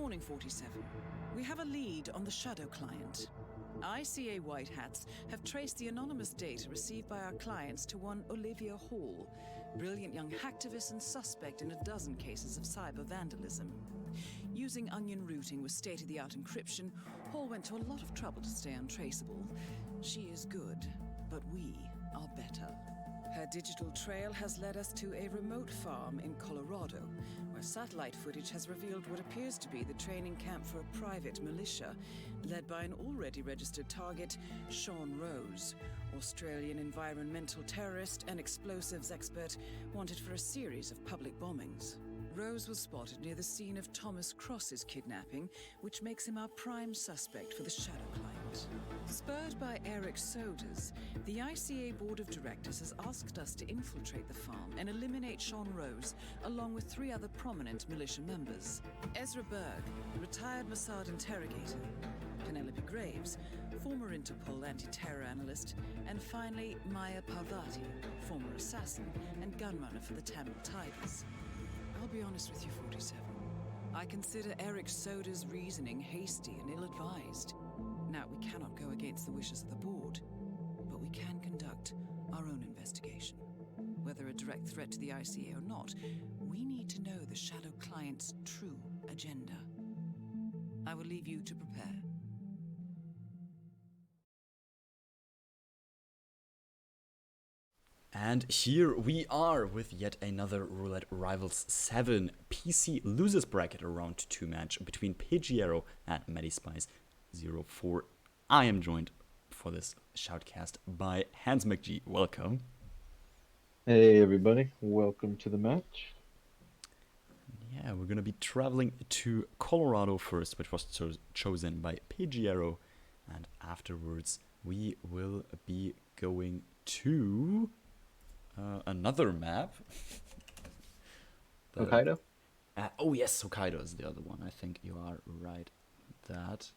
morning, 47. We have a lead on the Shadow client. ICA White Hats have traced the anonymous data received by our clients to one Olivia Hall, brilliant young hacktivist and suspect in a dozen cases of cyber vandalism. Using onion routing with state-of-the-art encryption, Hall went to a lot of trouble to stay untraceable. She is good, but we are better. Her digital trail has led us to a remote farm in Colorado, where satellite footage has revealed what appears to be the training camp for a private militia, led by an already registered target, Sean Rose, Australian environmental terrorist and explosives expert wanted for a series of public bombings. Rose was spotted near the scene of Thomas Cross's kidnapping, which makes him our prime suspect for the Shadow client. Spurred by Eric Sodas, the ICA Board of Directors has asked us to infiltrate the farm and eliminate Sean Rose, along with 3 other prominent militia members. Ezra Berg, retired Mossad interrogator, Penelope Graves, former Interpol anti-terror analyst, and finally Maya Parvati, former assassin and gunrunner for the Tamil Tigers. I'll be honest with you, 47. I consider Eric Soda's reasoning hasty and ill-advised. Now, we cannot go against the wishes of the board, but we can conduct our own investigation. Whether a direct threat to the ICA or not, we need to know the Shadow client's true agenda. I will leave you to prepare. And here we are with yet another Roulette Rivals 7 PC losers bracket round 2 match between Pigiero and MattySpice04. I am joined for this shoutcast by HandzMcGee. Welcome. Hey everybody, welcome to the match. Yeah, we're gonna be traveling to Colorado first, which was chosen by Pigiero, and afterwards we will be going to another map. Hokkaido? Oh yes, Hokkaido is the other one. I think you are right. That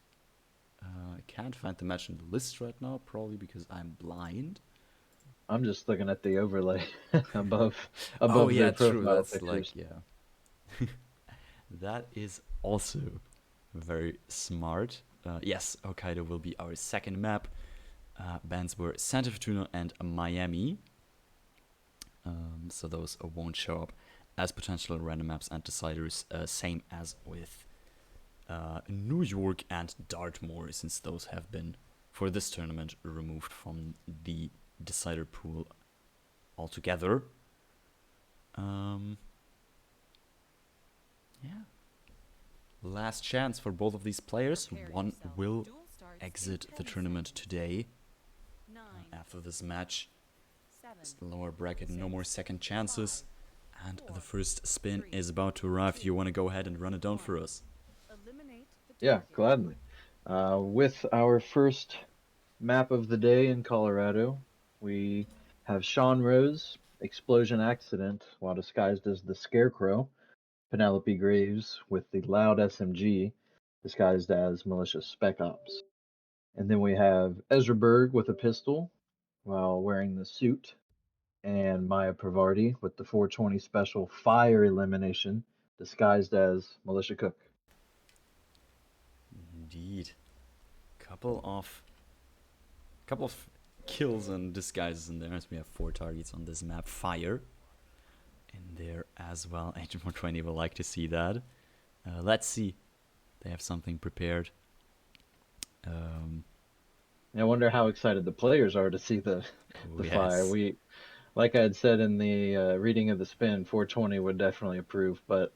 I can't find the match in the list right now, probably because I'm blind. I'm just looking at the overlay above oh yeah, their true. profile That's pictures. like yeah. That is also very smart. Yes, Hokkaido will be our second map. Bands were Santa Fortuna and Miami. So those won't show up as potential random maps and deciders, same as with New York and Dartmoor, since those have been, for this tournament, removed from the decider pool altogether. Yeah. Last chance for both of these players. One will exit the tournament today. After this match. Lower bracket, no more second chances. And the first spin is about to arrive. Do you want to go ahead and run it down for us? Yeah, gladly. With our first map of the day in Colorado, we have Sean Rose, Explosion Accident, while disguised as the Scarecrow, Penelope Graves with the Loud SMG, disguised as Malicious Spec Ops. And then we have Ezra Berg with a pistol, while wearing the suit, and Maya Parvati with the 420 Special Fire Elimination, disguised as Militia Cook. Indeed. Couple of kills and disguises in there, as we have 4 targets on this map. Fire in there as well. Agent 420 will like to see that. Let's see. They have something prepared. I wonder how excited the players are to see the fire. We, like I had said in the reading of the spin, 420 would definitely approve, but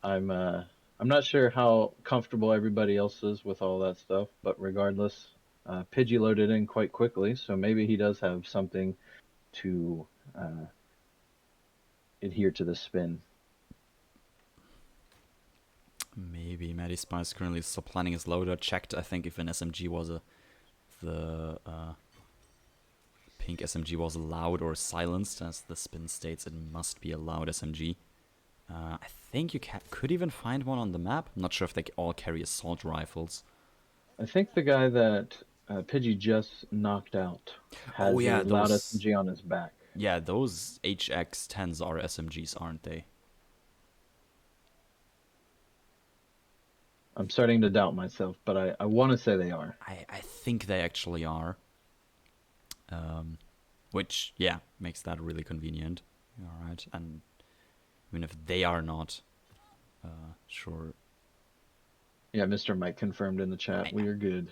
I'm not sure how comfortable everybody else is with all that stuff. But regardless, Pidgey loaded in quite quickly, so maybe he does have something to adhere to the spin. Maybe MattySpice currently still planning his loader. Checked, I think, if an SMG was the pink SMG was allowed or silenced, as the spin states it must be a loud SMG. I think you could even find one on the map. I'm not sure if they all carry assault rifles. I think the guy that Pidgey just knocked out has a loud SMG on his back. Yeah, those HX-10s are SMGs, aren't they? I'm starting to doubt myself, but I want to say they are. I think they actually are. Which, yeah, makes that really convenient. All right, and even if they are not, sure. Yeah, Mr. Mike confirmed in the chat. We are good.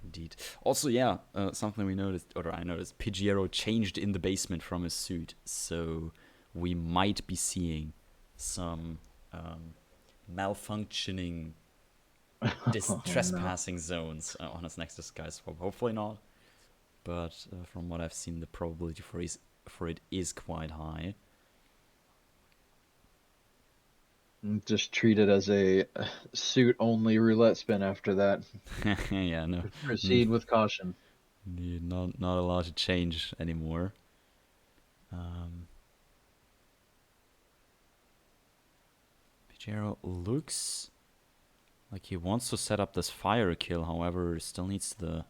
Indeed. Also, yeah, something we noticed, or I noticed, Pigiero changed in the basement from his suit, so we might be seeing some malfunctioning Oh, trespassing zones on his next disguise swap. Hopefully not, but from what I've seen, the probability for it is quite high. Just treat it as a suit-only roulette spin after that. Yeah, no. Proceed with caution. Not allowed to change anymore. Pigiero looks like he wants to set up this fire kill, however, still needs the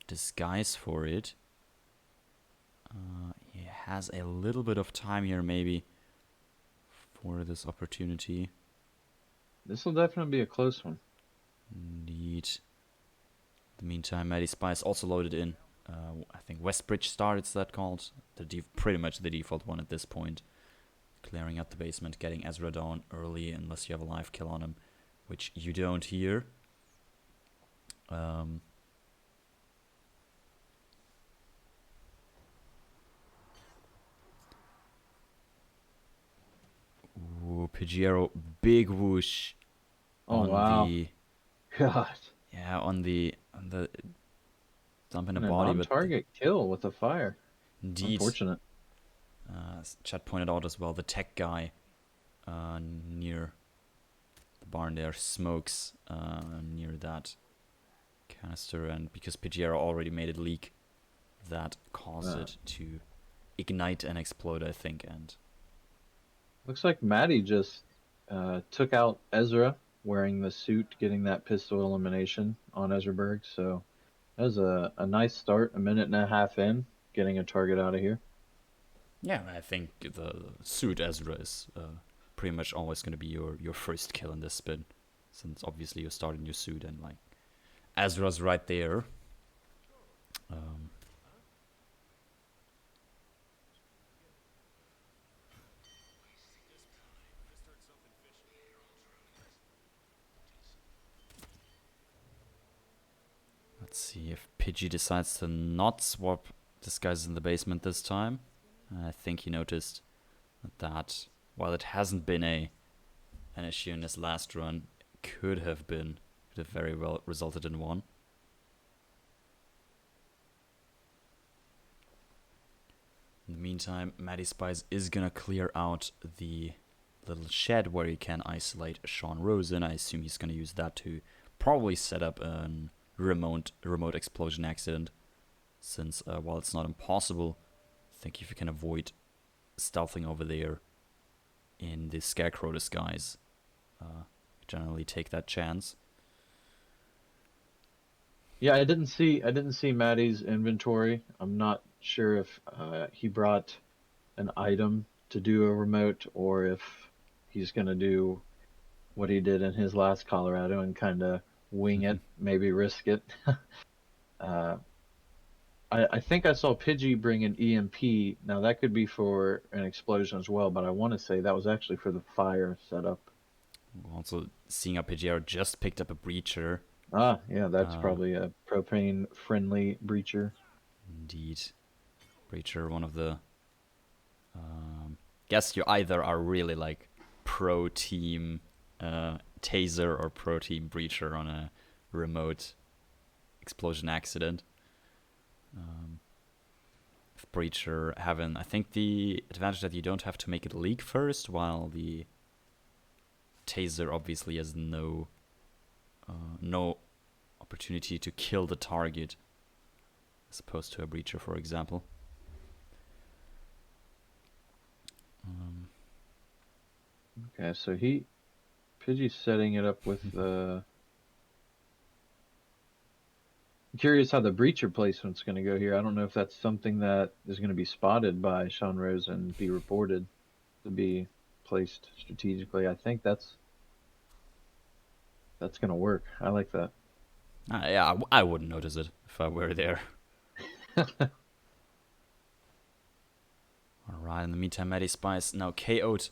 disguise for it. He has a little bit of time here, maybe, for this opportunity. This will definitely be a close one. Indeed. In the meantime, MattySpice also loaded in. I think Westbridge Star, it's that called. Pretty much the default one at this point. Clearing out the basement, getting Ezra down early, unless you have a live kill on him, which you don't here. Ooh, Pigiero, big whoosh. Oh, on wow. the God. yeah on the dumping a And a body, but non-target kill with a fire. indeed, Unfortunate. as Chad pointed out as well, the tech guy near the barn there smokes near that canister, and because Pigiero already made it leak, that caused it to ignite and explode, I think. And Looks like Matty just took out Ezra wearing the suit, getting that pistol elimination on Ezraberg. So that was a nice start, a minute and a half in, getting a target out of here. yeah, I think the suit Ezra is pretty much always going to be your first kill in this spin, since obviously you're starting your suit and like Ezra's right there. Let's see if Pidgey decides to not swap disguises in the basement this time. I think he noticed that while it hasn't been an issue in his last run, could have very well resulted in one. In the meantime, MattySpice is gonna clear out the little shed where he can isolate Sean Rosen. I assume he's gonna use that to probably set up a remote explosion accident, since while it's not impossible, I think if you can avoid stealthing over there in the scarecrow disguise, generally take that chance. Yeah, I didn't see Matty's inventory. I'm not sure if he brought an item to do a remote or if he's gonna do what he did in his last Colorado and kind of wing it, maybe risk it. I think I saw Pidgey bring an EMP. Now that could be for an explosion as well, but I want to say that was actually for the fire setup. Also, seeing how Pigiero just picked up a breacher. Ah, yeah, that's probably a propane-friendly breacher. Indeed. Breacher, one of the... guess you either are really like pro team taser or pro team breacher on a remote explosion accident. With breacher having, I think, the advantage that you don't have to make it leak first, while the taser obviously has no opportunity to kill the target, as opposed to a breacher, for example. Okay, so Pidgey's setting it up with curious how the breacher placement's going to go here. I don't know if that's something that is going to be spotted by Sean Rose and be reported to be placed strategically. I think that's That's gonna work. I like that. Yeah, I wouldn't notice it if I were there. Alright, in the meantime, MattySpice now KO'd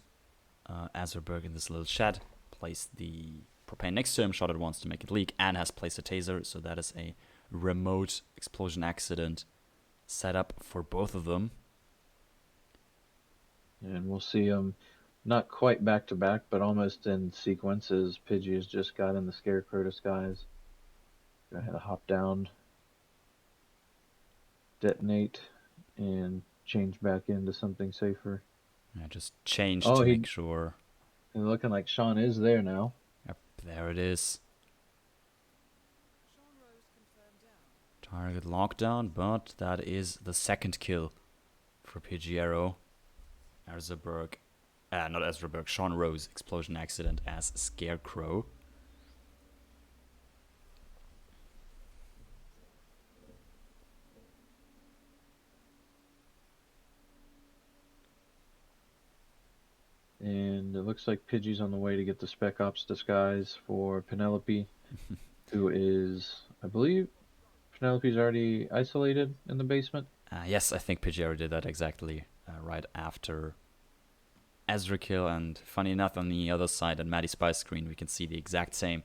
Azerberg in this little shed. Placed the propane next to him, shot it once to make it leak, and has placed a taser, so that is a remote explosion accident set up for both of them. And we'll see them not quite back to back, but almost in sequence as Pidgey has just got in the Scarecrow disguise. Go ahead and hop down, detonate, and change back into something safer. I just changed Oh, to make sure. It's looking like Sean is there now. Yep, there it is. Target lockdown, but that is the second kill for Pigiero. Azerberg, not Azerberg, Sean Rose, explosion accident as Scarecrow. And it looks like Pidgey's on the way to get the Spec Ops disguise for Penelope, who is, I believe, Penelope's already isolated in the basement. Yes, I think Pigiero did that exactly right after Ezra kill, and funny enough, on the other side, on MattySpice screen, we can see the exact same.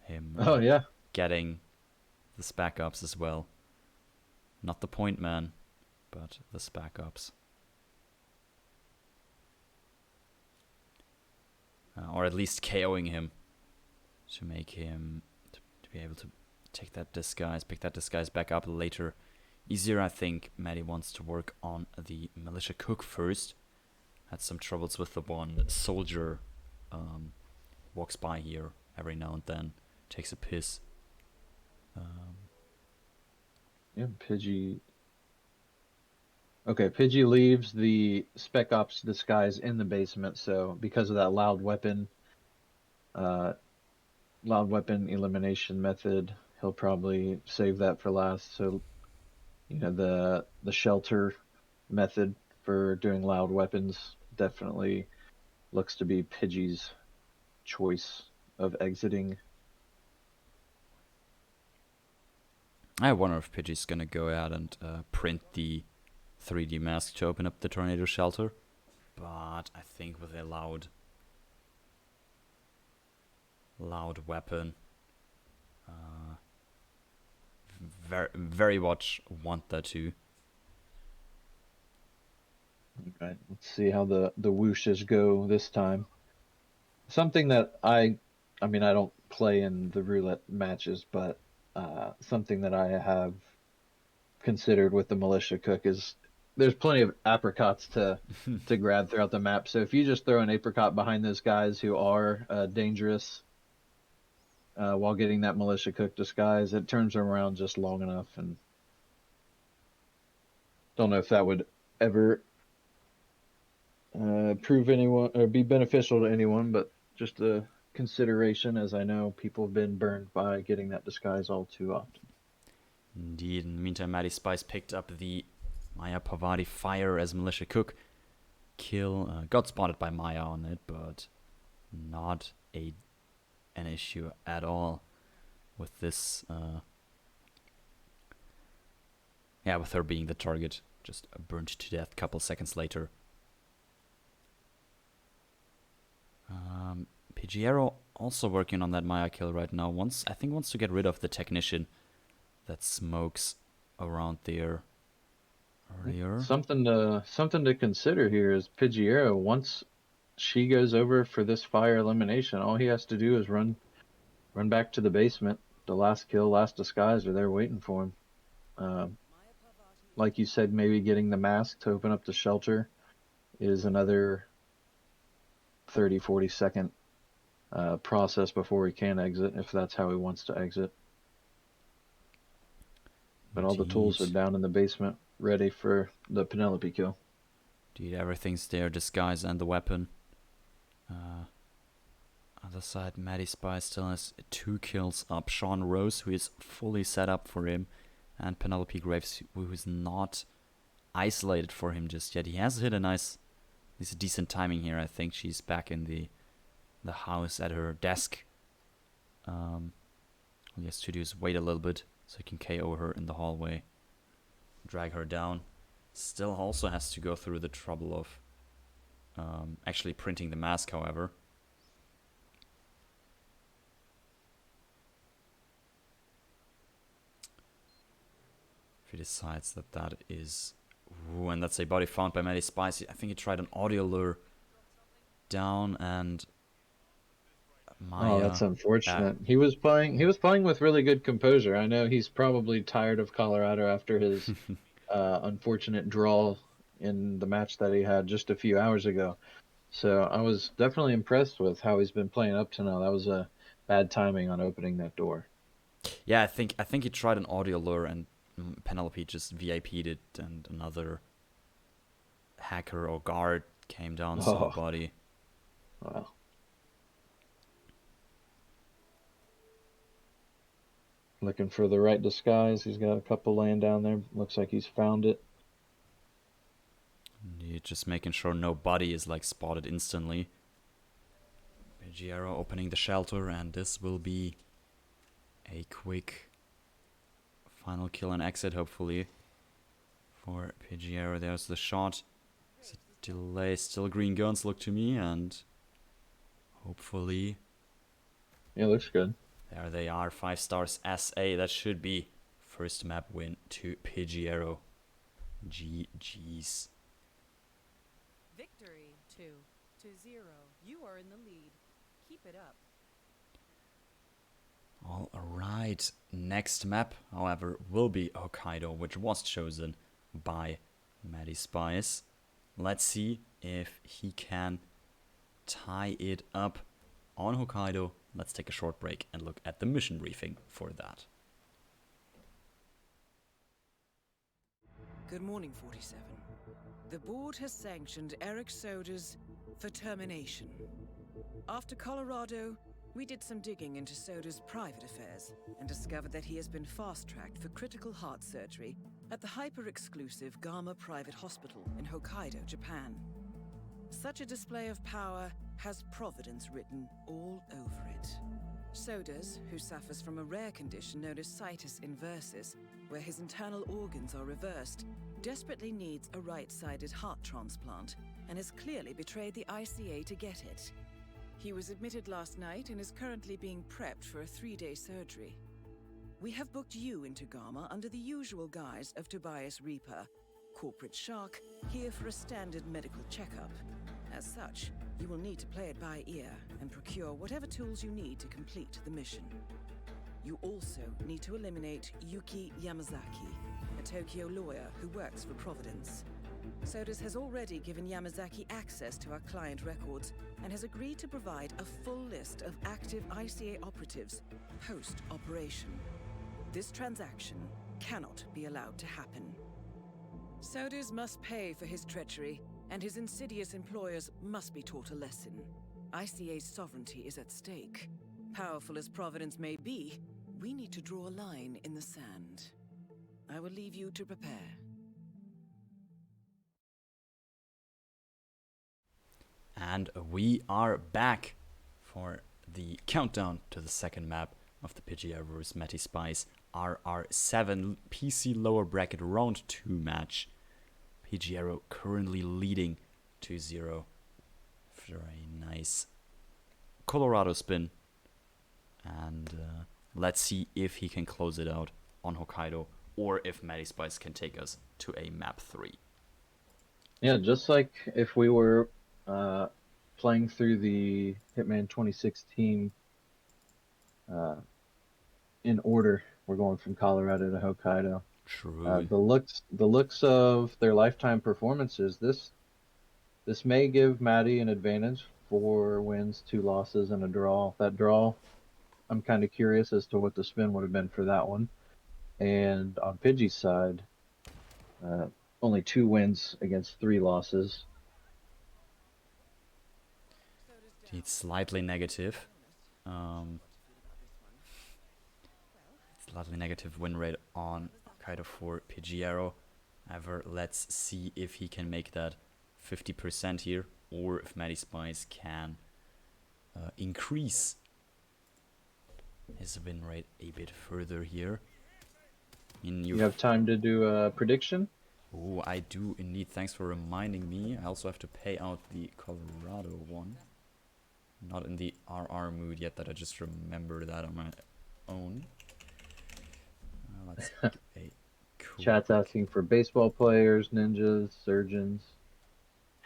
Him Oh, yeah. getting the Spec Ops as well. Not the point man, but the Spec Ops. Or at least KOing him to make him to be able to take that disguise, pick that disguise back up later. Easier, I think. Matty wants to work on the militia cook first. Had some troubles with the one soldier. Walks by here every now and then, takes a piss. Yeah, Pidgey. Okay, Pidgey leaves the Spec Ops disguise in the basement, so because of that loud weapon elimination method, he'll probably save that for last. So, you know, the shelter method for doing loud weapons definitely looks to be Pidgey's choice of exiting. I wonder if Pidgey's gonna go out and print the 3D mask to open up the tornado shelter. But I think with a loud weapon, very much want that too. Okay, let's see how the whooshes go this time. Something that I mean, I don't play in the roulette matches, but something that I have considered with the militia cook is there's plenty of apricots to grab throughout the map. So if you just throw an apricot behind those guys who are dangerous while getting that militia cook disguise, it turns them around just long enough. And don't know if that would ever prove anyone or be beneficial to anyone, but just a consideration, as I know people have been burned by getting that disguise all too often. Indeed. In the meantime, MattySpice picked up the Maya Pavati fire as militia cook. Kill got spotted by Maya on it, but not an issue at all with this. With her being the target, just burned to death a couple seconds later. Pigiero also working on that Maya kill right now. I think wants to get rid of the technician that smokes around there earlier. Something to consider here is Pigiero. Once she goes over for this fire elimination, all he has to do is run back to the basement. The last kill, last disguise are there waiting for him. Like you said, maybe getting the mask to open up the shelter is another 30-40 second process before he can exit, if that's how he wants to exit. But all the tools are down in the basement, ready for the Penelope kill. Indeed, everything's there, disguise and the weapon. Other side, MattySpice still has 2 kills up. Sean Rose, who is fully set up for him, and Penelope Graves, who is not isolated for him just yet. He has hit at least decent timing here. I think she's back in the house at her desk. All he has to do is wait a little bit so he can KO her in the hallway, drag her down. Still also has to go through the trouble of actually printing the mask, however. If he decides that that is... Ooh, and that's a body found by MattySpice. I think he tried an audio lure down, and Oh, that's unfortunate. He was playing with really good composure. I know he's probably tired of Colorado after his unfortunate draw in the match that he had just a few hours ago. So I was definitely impressed with how he's been playing up to now. That was a bad timing on opening that door. Yeah, I think he tried an audio lure and Penelope just VIP'd it, and another hacker or guard came down, saw body. Wow. Looking for the right disguise. He's got a couple laying down there. Looks like he's found it. You're just making sure no body is like spotted instantly. Pigiero opening the shelter, and this will be a quick final kill and exit, hopefully, for Pigiero. There's the shot. It's a delay. Still green guns look to me, and hopefully... Yeah, looks good. There they are, 5 stars SA. That should be first map win to Pigiero. GG's. Victory 2-0. You are in the lead. Keep it up. All right. Next map, however, will be Hokkaido, which was chosen by MattySpice. Let's see if he can tie it up on Hokkaido. Let's take a short break and look at the mission briefing for that. Good morning, 47. The board has sanctioned Eric Soda's for termination. After Colorado, we did some digging into Soda's private affairs and discovered that he has been fast-tracked for critical heart surgery at the hyper-exclusive Gama Private Hospital in Hokkaido, Japan. Such a display of power has Providence written all over it. Sodas, who suffers from a rare condition known as situs inversus, where his internal organs are reversed, desperately needs a right-sided heart transplant and has clearly betrayed the ICA to get it. He was admitted last night and is currently being prepped for a 3-day surgery. We have booked you into Gama under the usual guise of Tobias Reaper, corporate shark, here for a standard medical checkup. As such, you will need to play it by ear and procure whatever tools you need to complete the mission. You also need to eliminate Yuki Yamazaki, a Tokyo lawyer who works for Providence. Sodas has already given Yamazaki access to our client records and has agreed to provide a full list of active ICA operatives post-operation. This transaction cannot be allowed to happen. Sodas must pay for his treachery, and his insidious employers must be taught a lesson. ICA's sovereignty is at stake. Powerful as Providence may be, we need to draw a line in the sand. I will leave you to prepare. And we are back for the countdown to the second map of the Pigiero vs MattySpice RR7 PC lower bracket round 2 match. Pigiero currently leading 2-0 after a nice Colorado spin. And let's see if he can close it out on Hokkaido, or if MattySpice can take us to a map 3. Yeah, just like if we were playing through the Hitman 2016 in order, we're going from Colorado to Hokkaido. True. The looks of their lifetime performances, this may give Matty an advantage. 4 wins, 2 losses, and a draw. That draw, I'm kind of curious as to what the spin would have been for that one. And on Pidgey's side, only 2 wins against 3 losses. It's slightly negative. Slightly negative win rate on Hokkaido for Pigiero. However, let's see if he can make that 50% here, or if MattySpice can increase his win rate a bit further here. You have time to do a prediction? Oh, I do indeed. Thanks for reminding me. I also have to pay out the Colorado one. Not in the RR mood yet that I just remember that on my own. Let's make a Chat's quick... asking for baseball players, ninjas, surgeons.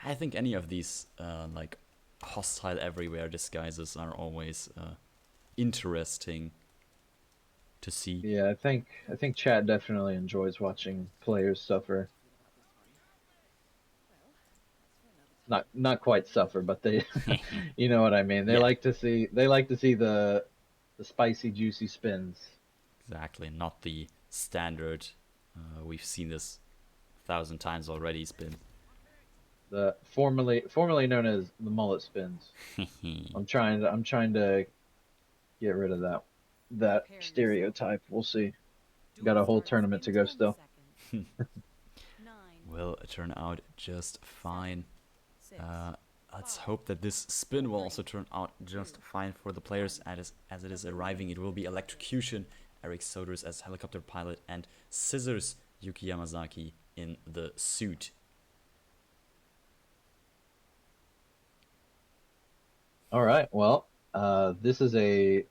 I think any of these like hostile everywhere disguises are always interesting to see. Yeah, I think chat definitely enjoys watching players suffer. Not quite suffer, but they you know what I mean. They Yeah, like to see the spicy juicy spins. exactly. Not the standard. We've seen this 1,000 times already. Spin. The formerly known as the mullet spins. I'm trying to get rid of that stereotype. We'll see. Got a whole tournament to go still. Will turn out just fine. Let's hope that this spin will also turn out just fine for the players as it is arriving. It will be Electrocution, Eric Soders as helicopter pilot, and Scissors Yuki Yamazaki in the suit. All right. Well, this is a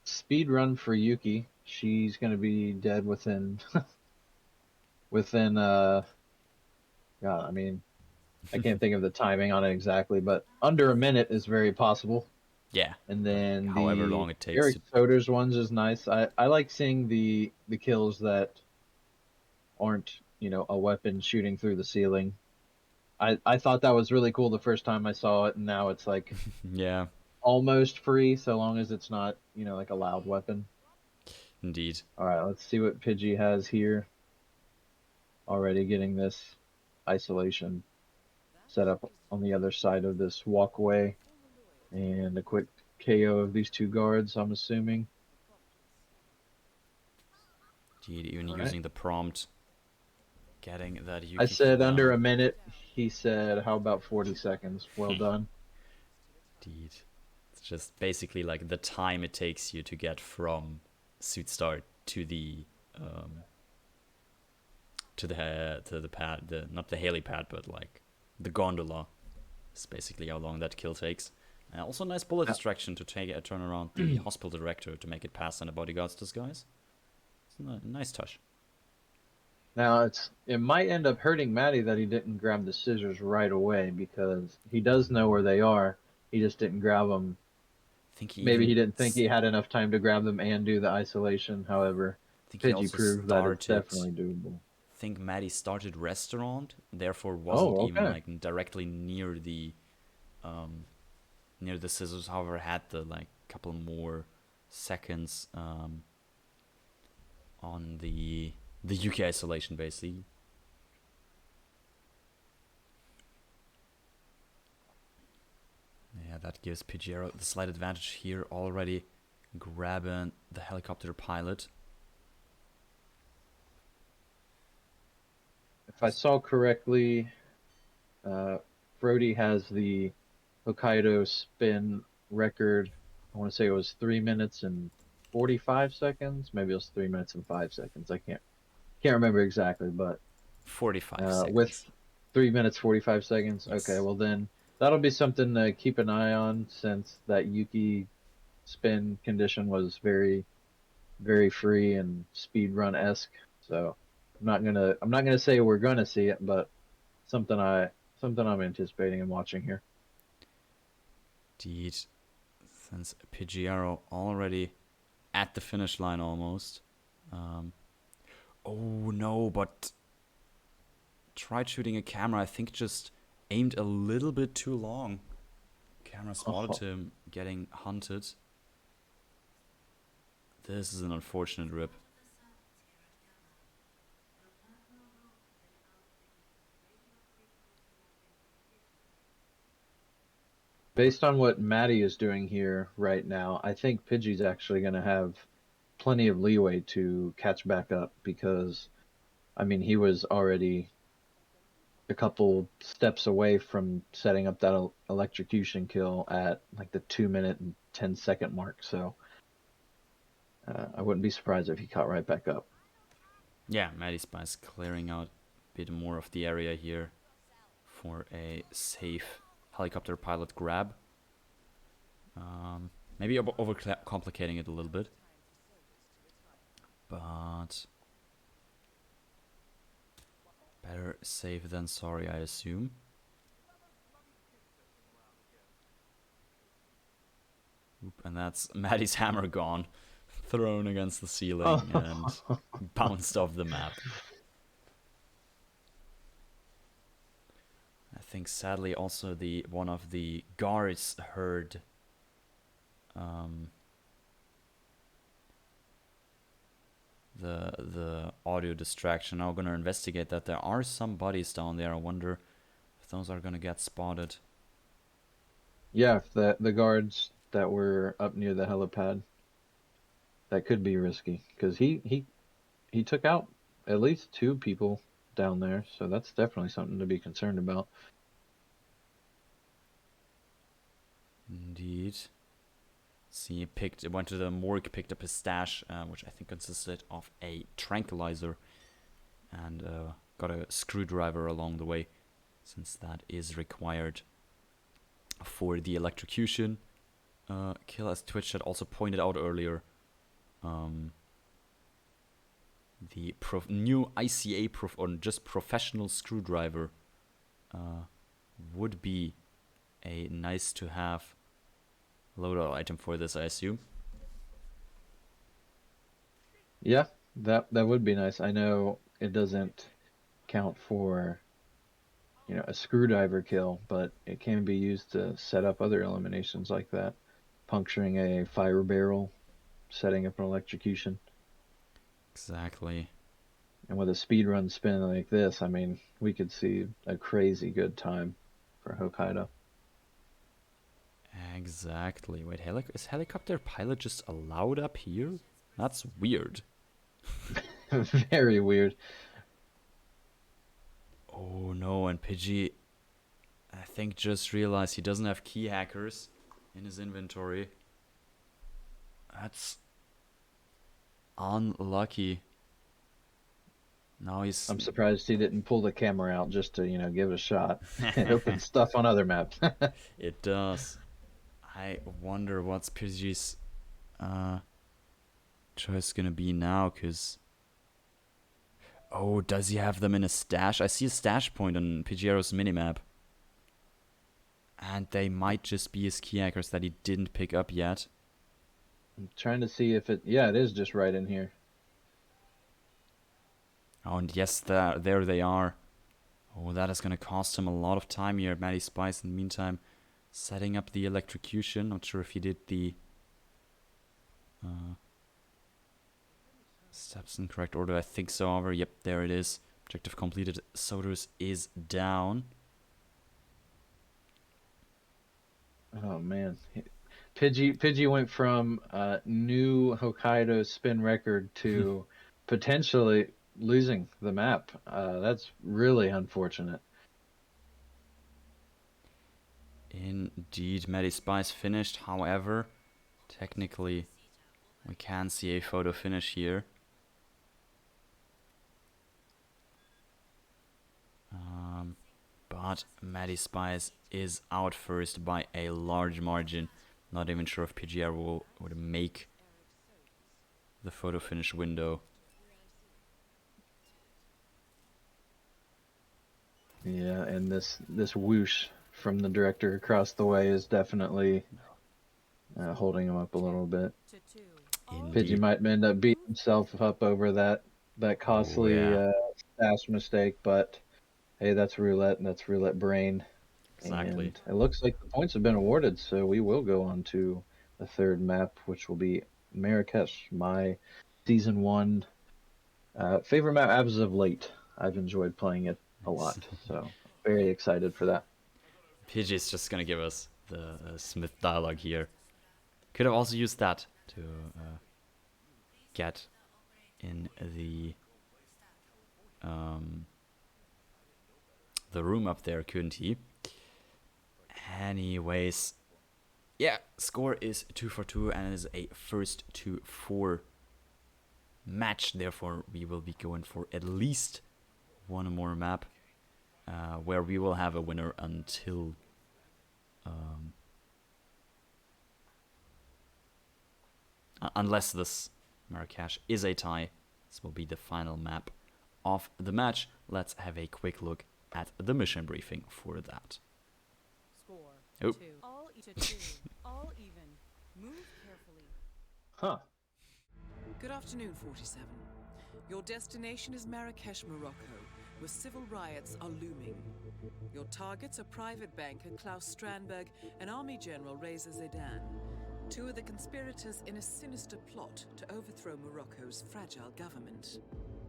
speed run for Yuki. She's gonna be dead within God, I mean, I can't think of the timing on it exactly, but under a minute is very possible. Yeah, And then however the long it takes Eric to... Soder's ones is nice. I like seeing the kills that aren't, a weapon shooting through the ceiling. I thought that was really cool the first time I saw it, and now it's like Yeah, almost free so long as it's not, like a loud weapon. indeed. All right, let's see what Pidgey has here. Already getting this isolation set up on the other side of this walkway. And a quick KO of these two guards, I'm assuming. Indeed, even All using right. the prompt, getting that Yuki I said cooldown. under a minute. He said, how about 40 seconds? Well done. Indeed. It's just basically like the time it takes you to get from suit start to the pad, not the helipad, but like the gondola. It's basically how long that kill takes. Also, nice bullet distraction to turn around the hospital director to make it past and a bodyguard's disguise. It's a nice touch. Now it might end up hurting Matty that he didn't grab the scissors right away because he does know where they are. He just didn't grab them. I think he Maybe even he didn't think he had enough time to grab them and do the isolation. However, I think he Pidgey also proved that it's started. definitely doable. I think Maddie started restaurant, therefore wasn't Oh, even okay. like directly near the scissors. However, had the like couple more seconds on the UK isolation basically. Yeah, that gives Pigiero the slight advantage here already, grabbing the helicopter pilot. If I saw correctly, Brody has the Hokkaido spin record. I want to say it was 3 minutes and 45 seconds. Maybe it was 3 minutes and 5 seconds. I can't remember exactly, but 45 seconds. with 3 minutes 45 seconds. Yes. Okay, well then that'll be something to keep an eye on since that Yuki spin condition was very, very free and speed run esque. So I'm not gonna say we're gonna see it, but something I'm anticipating and watching here. Indeed, since Pigiero already at the finish line almost. Oh no, but tried shooting a camera. I think just aimed a little bit too long. Camera spotted him getting hunted. This is an unfortunate rip. Based on what Matty is doing here right now, I think Pidgey's actually going to have plenty of leeway to catch back up because, I mean, he was already a couple steps away from setting up that electrocution kill at like the 2 minute and 10 second mark. So I wouldn't be surprised if he caught right back up. Yeah, MattySpice clearing out a bit more of the area here for a safe helicopter pilot grab. Maybe overcomplicating it a little bit. But better safe than sorry, I assume. Oop, and that's Matty's hammer gone. Thrown against the ceiling and bounced off the map. I think sadly also one of the guards heard the audio distraction. Now we're gonna investigate that. There are some bodies down there. I wonder if those are gonna get spotted. Yeah, if the guards that were up near the helipad, that could be risky because he took out at least 2 people down there, so that's definitely something to be concerned about. Indeed. See, went to the morgue, picked up his stash, which I think consisted of a tranquilizer, and got a screwdriver along the way, since that is required for the electrocution. Kill, as Twitch had also pointed out earlier, the new ICA or just professional screwdriver would be a nice to have loadout item for this, I assume. Yeah, that would be nice. I know it doesn't count for, a screwdriver kill, but it can be used to set up other eliminations like that. Puncturing a fire barrel, setting up an electrocution. Exactly. And with a speedrun spin like this, I mean, we could see a crazy good time for Hokkaido. Exactly. Wait, is helicopter pilot just allowed up here? That's weird. Very weird. Oh no, and Pidgey, I think, just realized he doesn't have key hackers in his inventory. That's unlucky. Now I'm surprised he didn't pull the camera out just to, give it a shot. It opens stuff on other maps. It does. I wonder what's Pidgey's choice gonna be now, because... Oh, does he have them in a stash? I see a stash point on Pigiero's minimap. And they might just be his key hackers that he didn't pick up yet. I'm trying to see if it... Yeah, it is just right in here. Oh, and yes, there they are. Oh, that is going to cost him a lot of time here at MattySpice. In the meantime, setting up the electrocution. Not sure if he did the steps in correct order. I think so. However, yep, there it is. Objective completed. Soders is down. Oh, man. Pidgey went from new Hokkaido spin record to potentially losing the map. That's really unfortunate. Indeed, MattySpice finished. However, technically, we can see a photo finish here. But MattySpice is out first by a large margin. Not even sure if Pigiero would make the photo finish window. Yeah, and this whoosh from the director across the way is definitely holding him up a little bit. Pidgey might end up beating himself up over that costly stash mistake, but hey, that's roulette, and that's roulette brain. Exactly. And it looks like the points have been awarded, so we will go on to the third map, which will be Marrakesh, my Season 1 favorite map as of late. I've enjoyed playing it a lot, so very excited for that. Pidgey's just going to give us the Smith dialogue here. Could have also used that to get in the room up there, couldn't he? Anyways, yeah, score is 2-for-2 and it is a first to 4 match. Therefore, we will be going for at least one more map where we will have a winner until unless this Marrakesh is a tie. This will be the final map of the match. Let's have a quick look at the mission briefing for that. Score. Oh. 2. All to 2. All even. Move carefully. Huh. Good afternoon, 47. Your destination is Marrakesh, Morocco, where civil riots are looming. Your targets are private banker Klaus Strandberg and Army General Reza Zaidan, two of the conspirators in a sinister plot to overthrow Morocco's fragile government.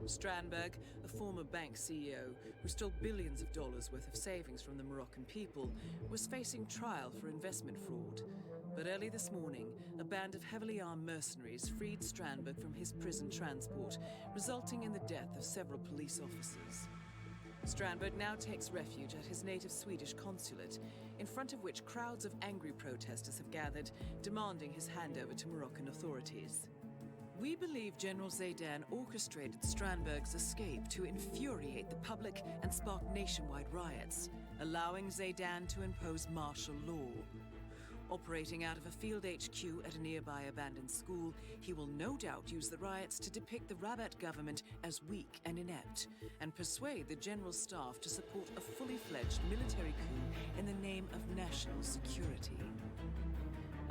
Strandberg, a former bank CEO who stole billions of dollars worth of savings from the Moroccan people, was facing trial for investment fraud. But early this morning, a band of heavily armed mercenaries freed Strandberg from his prison transport, resulting in the death of several police officers. Strandberg now takes refuge at his native Swedish consulate, in front of which crowds of angry protesters have gathered, demanding his handover to Moroccan authorities. We believe General Zaidan orchestrated Strandberg's escape to infuriate the public and spark nationwide riots, allowing Zaidan to impose martial law. Operating out of a field HQ at a nearby abandoned school, he will no doubt use the riots to depict the Rabat government as weak and inept, and persuade the general staff to support a fully fledged military coup in the name of national security.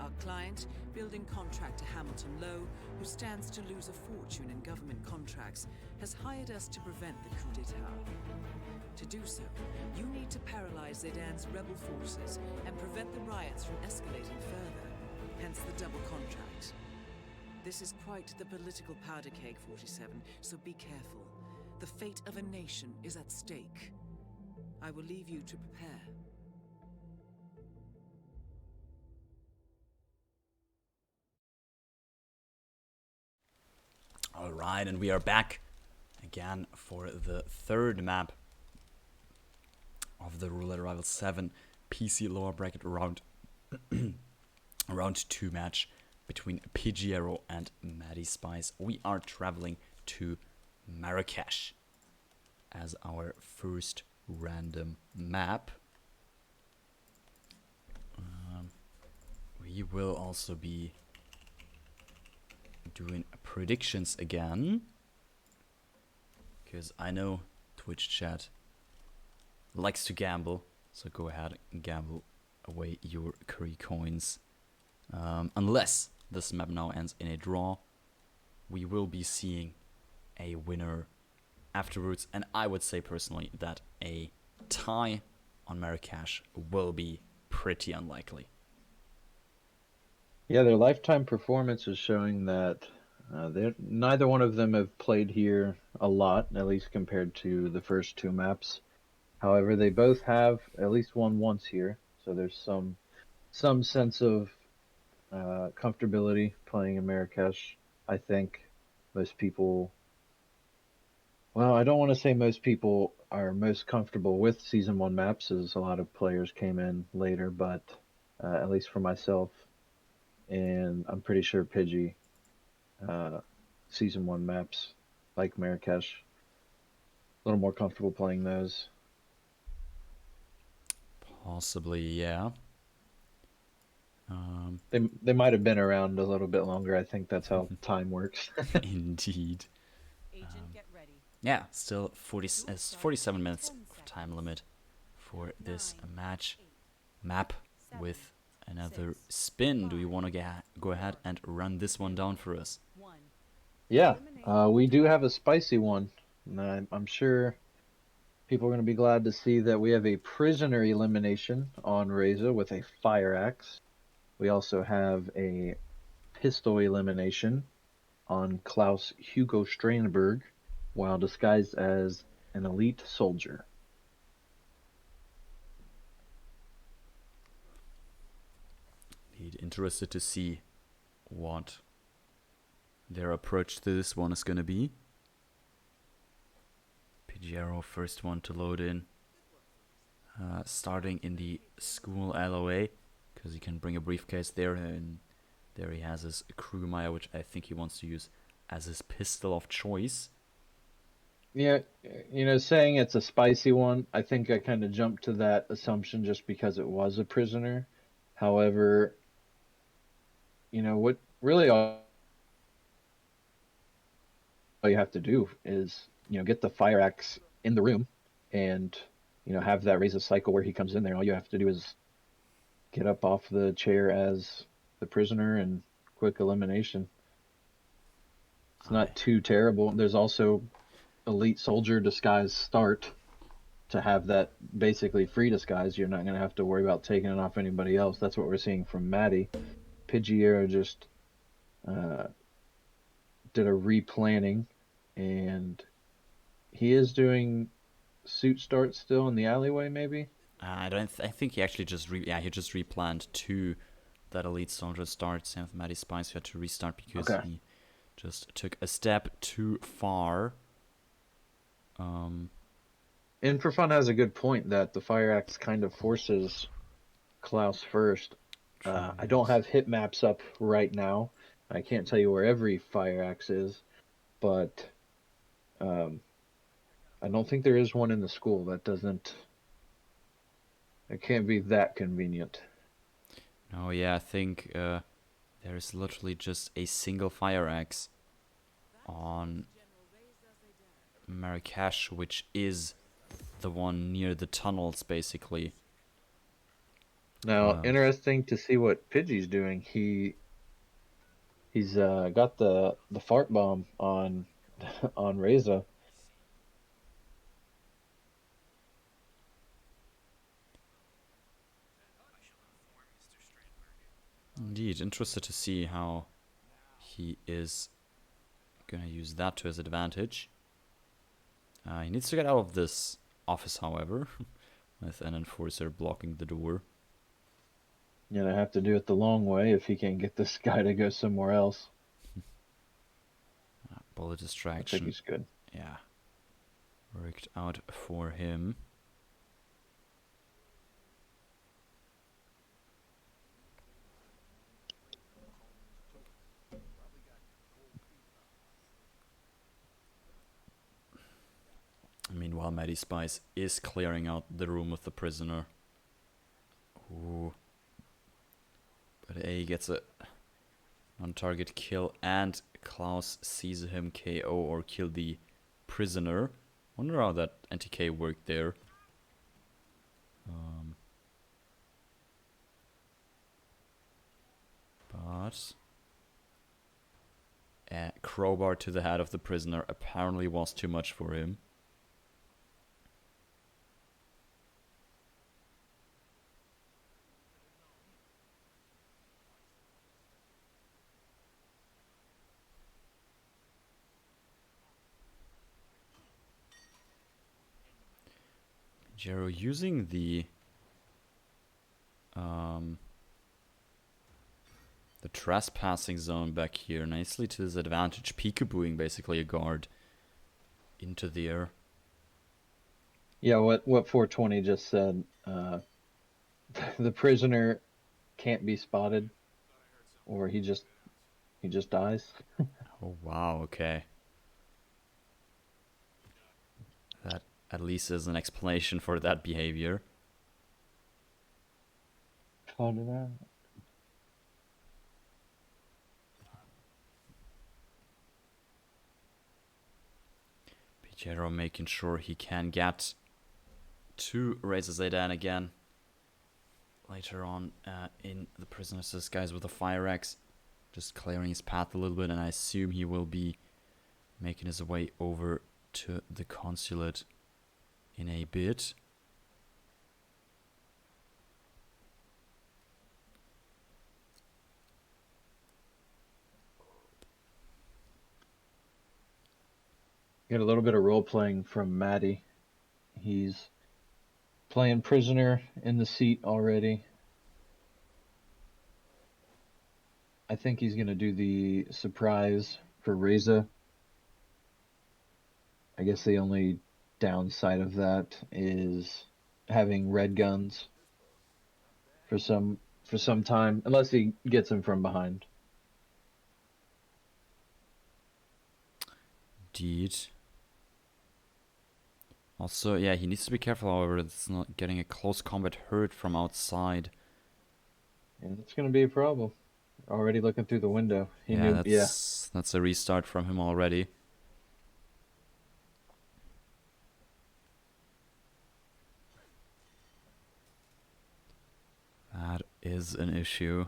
Our client, building contractor Hamilton Lowe, who stands to lose a fortune in government contracts, has hired us to prevent the coup d'etat. To do so, you need to paralyze Zaidan's rebel forces and prevent the riots from escalating further, hence the double contract. This is quite the political powder keg, 47, so be careful. The fate of a nation is at stake. I will leave you to prepare. Alright, and we are back again for the third map of the Roulette Rival 7 PC lower bracket round 2 match between Pigiero and MattySpice. We are traveling to Marrakesh as our first random map. We will also be doing predictions again, because I know Twitch chat likes to gamble, so go ahead and gamble away your curry coins. Unless this map now ends in a draw, we will be seeing a winner afterwards, and I would say personally that a tie on Marrakesh will be pretty unlikely. Yeah, their lifetime performance is showing that neither one of them have played here a lot, at least compared to the first two maps. However, they both have at least won once here, so there's some sense of comfortability playing in Marrakesh. I think most people, well, I don't want to say most people are most comfortable with Season 1 maps, as a lot of players came in later, but at least for myself, and I'm pretty sure Pidgey, Season 1 maps, like Marrakesh, a little more comfortable playing those. Possibly, yeah. They might have been around a little bit longer. I think that's how time works. Indeed. Agent, get ready. Yeah, still 47 minutes of time limit for this map with another spin. Do you want to go ahead and run this one down for us? 1. Yeah, we do have a spicy one. And I'm sure people are going to be glad to see that we have a prisoner elimination on Reza with a fire axe. We also have a pistol elimination on Klaus Hugo Strandberg while disguised as an elite soldier. Interested to see what their approach to this one is going to be. Pigiero, first one to load in. Starting in the school LOA, because he can bring a briefcase there, and there he has his crew Maya, which I think he wants to use as his pistol of choice. Yeah, saying it's a spicy one, I think I kind of jumped to that assumption just because it was a prisoner. However, what really all you have to do is, get the fire axe in the room and, have that raise a cycle where he comes in there. All you have to do is get up off the chair as the prisoner and quick elimination. It's not too terrible. There's also elite soldier disguise start to have that basically free disguise. You're not going to have to worry about taking it off anybody else. That's what we're seeing from Matty. Pigiero just did a replanning, and he is doing suit start still in the alleyway, maybe? I think he actually just he just replaned to that elite soldier start. Same with MattySpice, who had to restart because he just took a step too far. And For Fun has a good point that the fire axe kind of forces Klaus first. I don't have hit maps up right now. I can't tell you where every fire axe is, but I don't think there is one in the school that doesn't. It can't be that convenient. No, yeah, I think there is literally just a single fire axe on Marrakesh, which is the one near the tunnels, basically. Now, interesting to see what Pidgey's doing. He's got the fart bomb on Reza. Indeed, interested to see how he is gonna use that to his advantage. He needs to get out of this office, however, with an enforcer blocking the door. You're gonna have to do it the long way if he can't get this guy to go somewhere else. Bullet distraction. I think he's good. Yeah. Worked out for him. Meanwhile, MattySpice is clearing out the room with the prisoner. Ooh. But he gets a on-target kill, and Klaus sees him KO or kill the prisoner. Wonder how that NTK worked there. But a crowbar to the head of the prisoner apparently was too much for him. Pigiero using the trespassing zone back here nicely to his advantage, peekabooing basically a guard into the air. Yeah, what 420 just said. The prisoner can't be spotted, or he just dies. Oh wow, okay. That at least is an explanation for that behavior. Found it out. Pigiero making sure he can get to Reza Zaydan again later on in the prisoner's disguise with a fire axe, just clearing his path a little bit, and I assume he will be making his way over to the consulate in a bit. Get a little bit of role playing from Matty. He's playing prisoner in the seat already. I think he's gonna do the surprise for Reza. I guess the only downside of that is having red guns for some time, unless he gets him from behind. Indeed. Also, yeah, he needs to be careful, however, it's not getting a close combat hurt from outside. And it's going to be a problem. Already looking through the window. He Yeah, knew. Yeah. that's a restart from him already. That is an issue.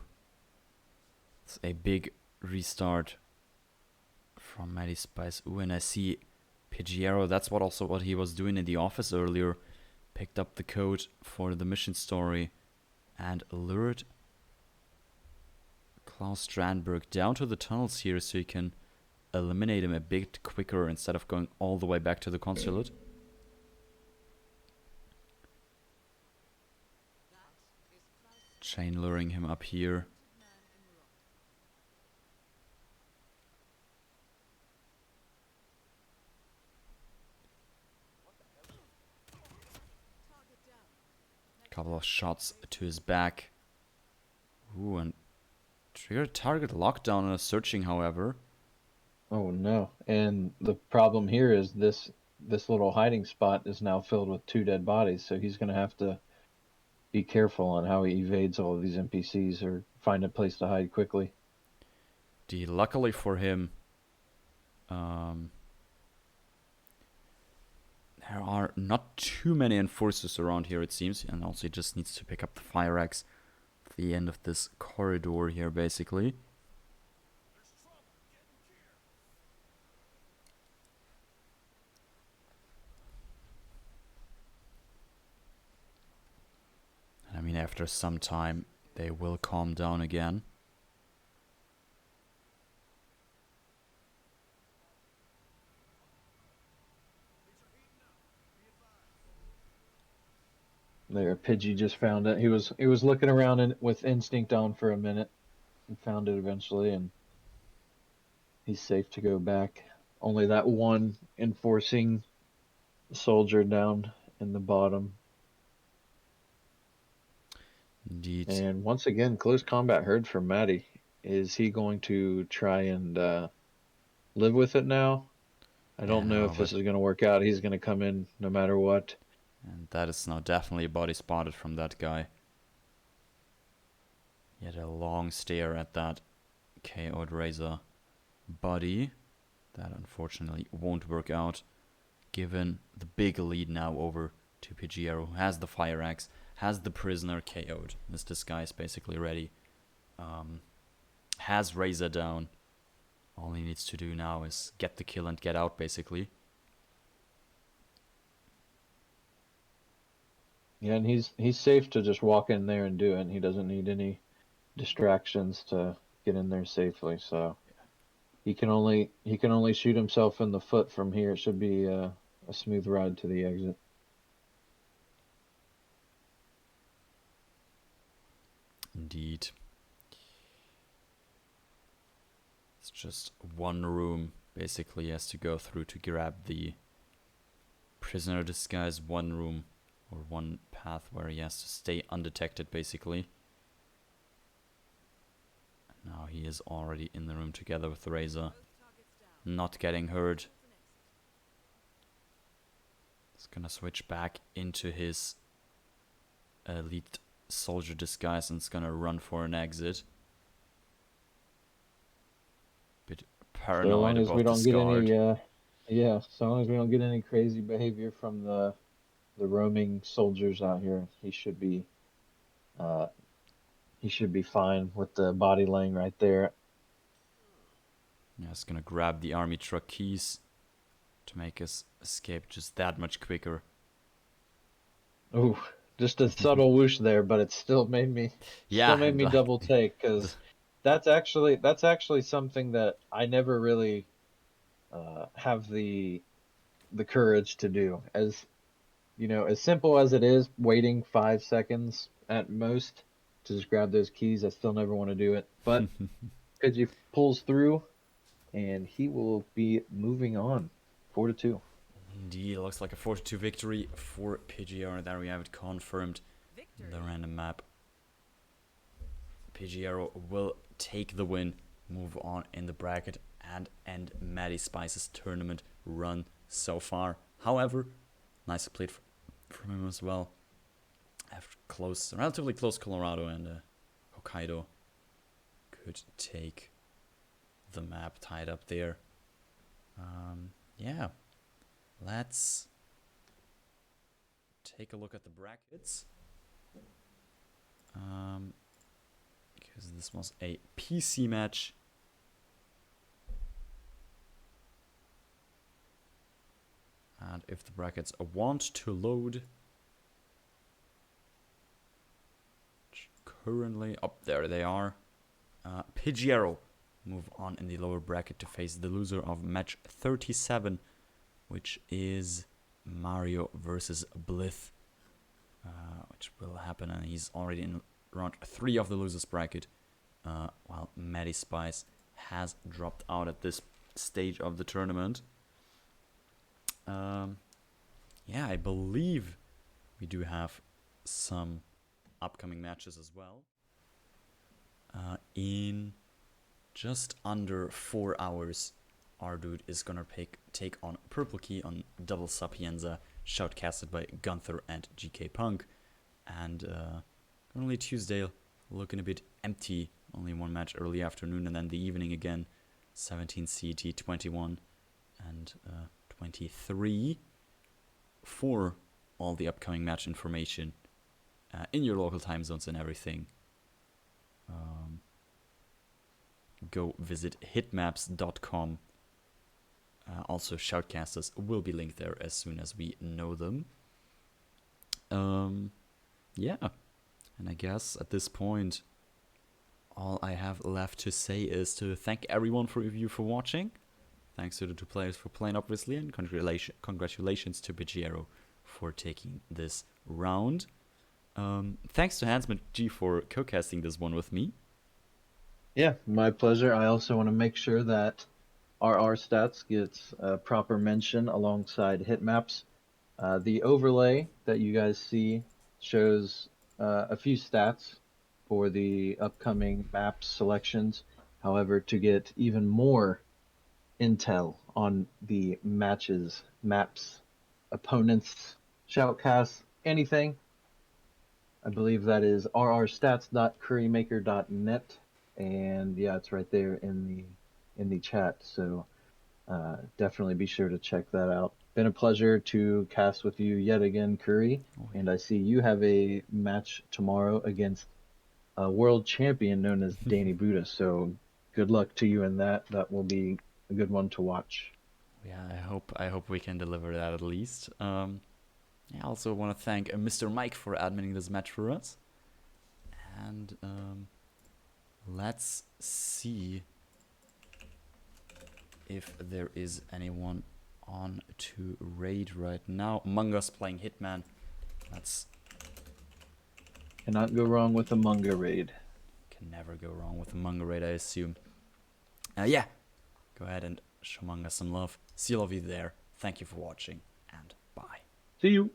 It's a big restart from MattySpice. Ooh, and I see Pigiero. That's what he was doing in the office earlier. Picked up the code for the mission story and lured Klaus Strandberg down to the tunnels here so you can eliminate him a bit quicker instead of going all the way back to the consulate. Chain luring him up here. Couple of shots to his back. Ooh, and trigger target lockdown and a searching, however. Oh no. And the problem here is this little hiding spot is now filled with 2 dead bodies, so he's going to have to be careful on how he evades all of these NPCs or find a place to hide quickly. Luckily for him, there are not too many enforcers around here, it seems, and also he just needs to pick up the fire axe at the end of this corridor here, basically. And I mean, after some time, they will calm down again. There, Pidgey just found it. He was looking around with instinct on for a minute and found it eventually, and he's safe to go back. Only that one enforcing soldier down in the bottom. Indeed. And once again, close combat heard from Matty. Is he going to try and live with it now? I don't know if this is going to work out. He's going to come in no matter what. And that is now definitely a body spotted from that guy. He had a long stare at that KO'd Razor body. That unfortunately won't work out, given the big lead now over to Pigiero, who has the fire axe, has the prisoner KO'd. This disguise basically ready. Has Razor down. All he needs to do now is get the kill and get out, basically. Yeah, and he's safe to just walk in there and do it. He doesn't need any distractions to get in there safely. So he can only shoot himself in the foot from here. It should be a smooth ride to the exit. Indeed. It's just one room basically he has to go through to grab the prisoner disguise. One room or one path where he has to stay undetected basically. Now he is already in the room together with the Razor, not getting hurt. He's gonna switch back into his elite soldier disguise and is gonna run for an exit. Bit paranoid about this guard. So long as we don't get any crazy behavior from the roaming soldiers out here, he should be fine with the body laying right there. Yeah, he's gonna grab the army truck keys to make us escape just that much quicker. Ooh, just a subtle whoosh there, but it still made me double take, because that's actually something that I never really have the courage to do. As you know, as simple as it is, waiting 5 seconds at most to just grab those keys, I still never want to do it. But Pidgey pulls through, and he will be moving on 4-2. Indeed, it looks like a 4-2 victory for Pigiero. There we have it confirmed. The random map. Pigiero will take the win move on in the bracket and end MattySpice's tournament run so far. However, nice played from him as well. After relatively close Colorado and Hokkaido could take the map tied up there. Yeah, let's take a look at the brackets. Because this was a PC match. And if the brackets want to load, currently up there they are. Pigiero move on in the lower bracket to face the loser of match 37, which is Mario versus Blith, which will happen, and he's already in round 3 of the losers bracket, while MattySpice has dropped out at this stage of the tournament. Yeah, I believe we do have some upcoming matches as well. In just under 4 hours, our dude is gonna take on Purple Key on Double Sapienza, shoutcasted by Gunther and GK Punk. And currently Tuesday, looking a bit empty. Only one match early afternoon, and then the evening again, 17 CET, 21 and 23 for all the upcoming match information in your local time zones and everything. Go visit hitmaps.com. Also, shoutcasters will be linked there as soon as we know them. Yeah, and I guess at this point, all I have left to say is to thank everyone for watching. Thanks to the two players for playing, obviously, and congratulations to Pigiero for taking this round. Thanks to HandzMcGee for co-casting this one with me. Yeah, my pleasure. I also want to make sure that RR Stats gets a proper mention alongside Hitmaps. The overlay that you guys see shows a few stats for the upcoming map selections. However, to get even more intel on the matches, maps, opponents, shoutcasts, anything, I believe that is rrstats.currymaker.net, and yeah, it's right there in the chat. So definitely be sure to check that out. Been a pleasure to cast with you yet again, Curry. Oh, yeah. And I see you have a match tomorrow against a world champion known as Danny Buddha. So good luck to you in that. That will be a good one to watch. Yeah, I hope we can deliver that at least. I also want to thank Mr. Mike for adminning this match for us. And let's see if there is anyone on to raid right now. Among Us playing Hitman. That's Cannot go wrong with a Munga raid. Can never go wrong with a Munga raid, I assume. Yeah, go ahead and show Munga some love. See all of you there. Thank you for watching, and bye. See you.